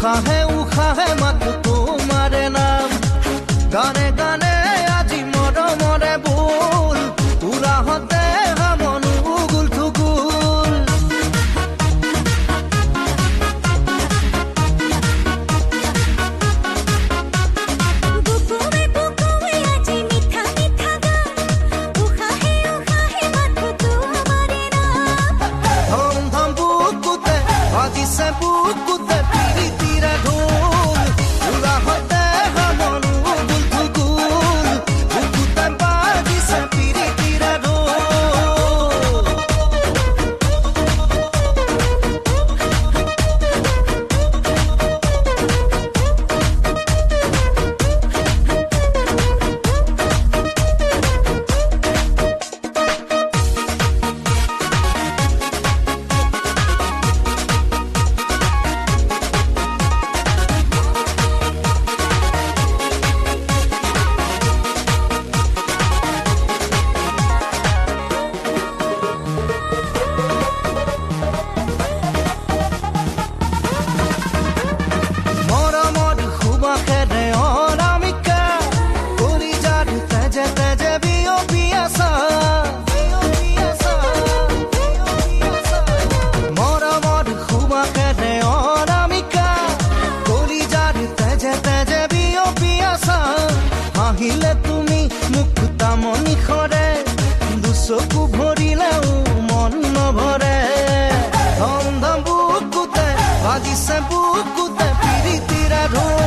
উশাহে উশাহে মাথো তোমাৰে নাম গানে গানে আজি মৰমৰে বোল উৰাহতে মন উগুল থুগুল বুকুৱে বুকুৱে আজি মিঠা মিঠা গান উশাহে উশাহে মাথো তোমাৰে নাম ধম ধম বুকুতে বাজিছে বুকুতে পিৰিতিৰে ঢোল উৰাহতে মন উগুল থুগুল বুকুতে বাজিছে পিৰিতিৰে ঢোল মৰমৰ সুবাসেৰে অনামিকা কলিজাত তেজে তেজে বিয়পি আছা মৰমৰ সুবাসেৰে অনামিকা কলিজাত তেজে তেজে বিয়পি আছা হাঁহিলে তুমি মুখ তামনি সৰে দুচকু ভৰিলেও মন নভৰে ধম ধম বুকুতে বাজিছে বুকুতে পিৰিতিৰে ঢোল